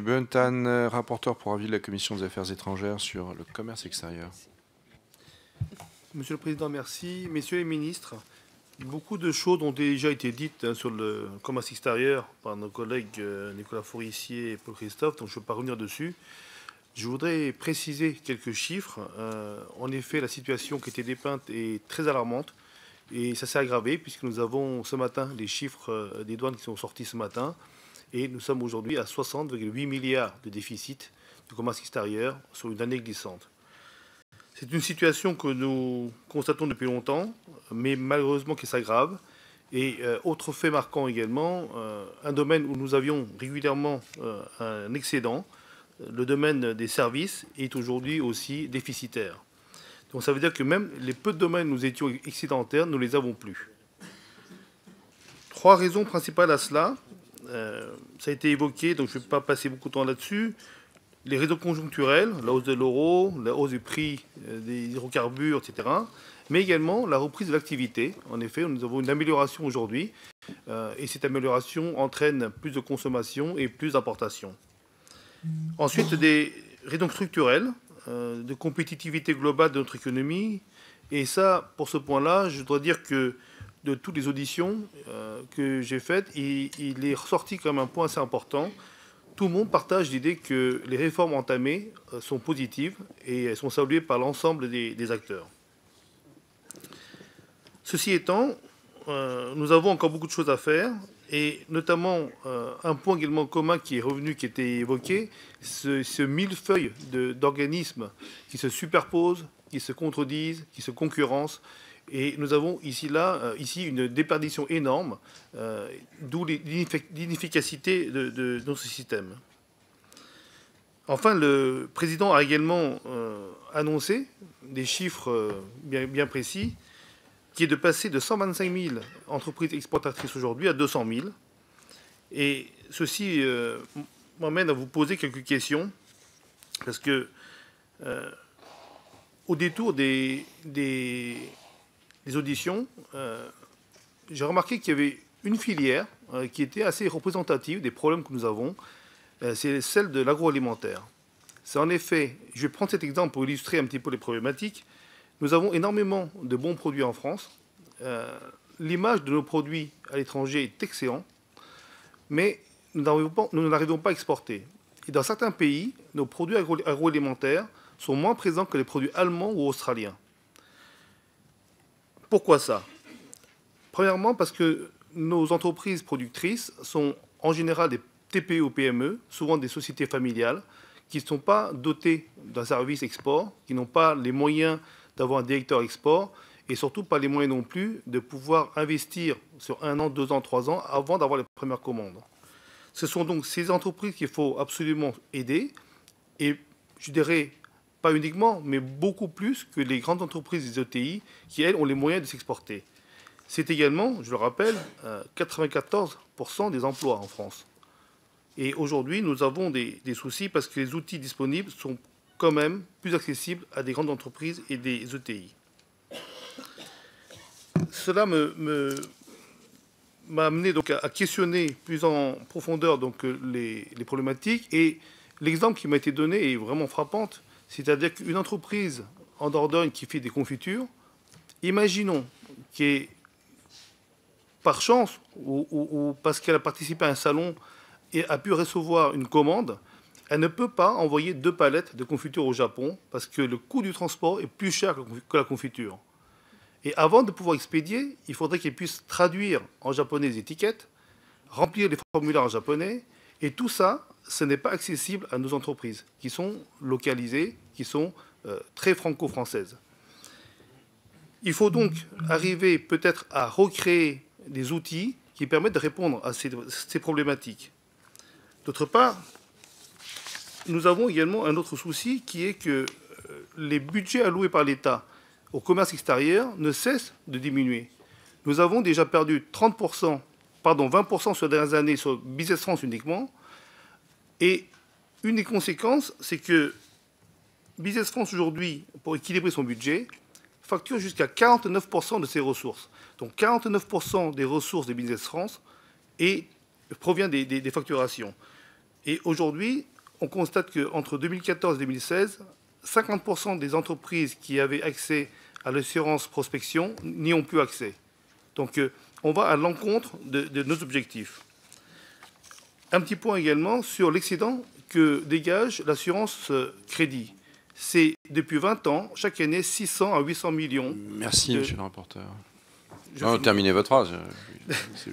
Buntan, rapporteur pour avis de la Commission des Affaires étrangères sur le commerce extérieur. Monsieur le Président, merci. Messieurs les ministres, beaucoup de choses ont déjà été dites sur le commerce extérieur par nos collègues Nicolas Forissier et Paul Christophe, donc je ne vais pas revenir dessus. Je voudrais préciser quelques chiffres. En effet, la situation qui était dépeinte est très alarmante et ça s'est aggravé puisque nous avons ce matin les chiffres des douanes qui sont sortis ce matin et nous sommes aujourd'hui à 60,8 milliards de déficit du commerce extérieur sur une année glissante. C'est une situation que nous constatons depuis longtemps, mais malheureusement qui s'aggrave. Et autre fait marquant également, un domaine où nous avions régulièrement un excédent, le domaine des services est aujourd'hui aussi déficitaire. Donc ça veut dire que même les peu de domaines où nous étions excédentaires, nous ne les avons plus. Trois raisons principales à cela. Ça a été évoqué, donc je ne vais pas passer beaucoup de temps là-dessus. Les raisons conjoncturelles, la hausse de l'euro, la hausse du prix des hydrocarbures, etc. Mais également la reprise de l'activité. En effet, nous avons une amélioration aujourd'hui et cette amélioration entraîne plus de consommation et plus d'importation. Ensuite, des raisons structurelles, de compétitivité globale de notre économie. Et ça, pour ce point-là, je dois dire que de toutes les auditions que j'ai faites, il est ressorti comme un point assez important. Tout le monde partage l'idée que les réformes entamées sont positives et elles sont saluées par l'ensemble des acteurs. Ceci étant, nous avons encore beaucoup de choses à faire et notamment un point également commun qui est revenu, qui était évoqué, ce millefeuille d'organismes qui se superposent, qui se contredisent, qui se concurrencent. Et nous avons ici une déperdition énorme, d'où l'inefficacité de notre système. Enfin, le président a également annoncé des chiffres bien précis, qui est de passer de 125 000 entreprises exportatrices aujourd'hui à 200 000. Et ceci m'amène à vous poser quelques questions, parce que au détour des auditions, j'ai remarqué qu'il y avait une filière qui était assez représentative des problèmes que nous avons, c'est celle de l'agroalimentaire. C'est en effet, je vais prendre cet exemple pour illustrer un petit peu les problématiques. Nous avons énormément de bons produits en France. L'image de nos produits à l'étranger est excellente, mais nous n'arrivons pas à exporter. Et dans certains pays, nos produits agroalimentaires sont moins présents que les produits allemands ou australiens. Pourquoi ça? Premièrement, parce que nos entreprises productrices sont en général des TPE ou PME, souvent des sociétés familiales, qui ne sont pas dotées d'un service export, qui n'ont pas les moyens d'avoir un directeur export, et surtout pas les moyens non plus de pouvoir investir sur 1 an, 2 ans, 3 ans avant d'avoir les premières commandes. Ce sont donc ces entreprises qu'il faut absolument aider, et je dirais pas uniquement, mais beaucoup plus que les grandes entreprises des ETI qui, elles, ont les moyens de s'exporter. C'est également, je le rappelle, 94% des emplois en France. Et aujourd'hui, nous avons des soucis parce que les outils disponibles sont quand même plus accessibles à des grandes entreprises et des ETI. Cela m'a amené donc à questionner plus en profondeur donc, les problématiques. Et l'exemple qui m'a été donné est vraiment frappant. C'est-à-dire qu'une entreprise en Dordogne qui fait des confitures, imaginons qu'elle ait, par chance ou parce qu'elle a participé à un salon et a pu recevoir une commande, elle ne peut pas envoyer 2 palettes de confiture au Japon parce que le coût du transport est plus cher que la confiture. Et avant de pouvoir expédier, il faudrait qu'elle puisse traduire en japonais les étiquettes, remplir les formulaires en japonais, et tout ça, ce n'est pas accessible à nos entreprises qui sont localisées, qui sont très franco-françaises. Il faut donc arriver peut-être à recréer des outils qui permettent de répondre à ces problématiques. D'autre part, nous avons également un autre souci qui est que les budgets alloués par l'État au commerce extérieur ne cessent de diminuer. Nous avons déjà perdu 20% sur les dernières années sur Business France uniquement. Et une des conséquences, c'est que Business France aujourd'hui, pour équilibrer son budget, facture jusqu'à 49% de ses ressources. Donc 49% des ressources de Business France provient des facturations. Et aujourd'hui, on constate qu'entre 2014 et 2016, 50% des entreprises qui avaient accès à l'assurance prospection n'y ont plus accès. Donc, on va à l'encontre de nos objectifs. Un petit point également sur l'excédent que dégage l'assurance crédit. C'est depuis 20 ans, chaque année, 600 à 800 millions. Merci, monsieur le rapporteur. Terminez votre phrase.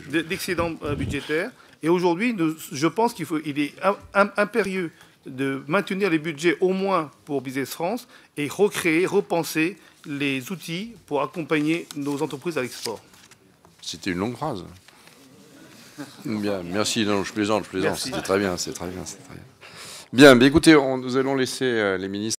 D'excédent budgétaire. Et aujourd'hui, je pense qu'il est impérieux de maintenir les budgets au moins pour Business France et recréer, repenser les outils pour accompagner nos entreprises à l'export. C'était une longue phrase. Bien, merci. Non, je plaisante. C'était très bien, c'est très bien. Bien, mais écoutez, nous allons laisser les ministres.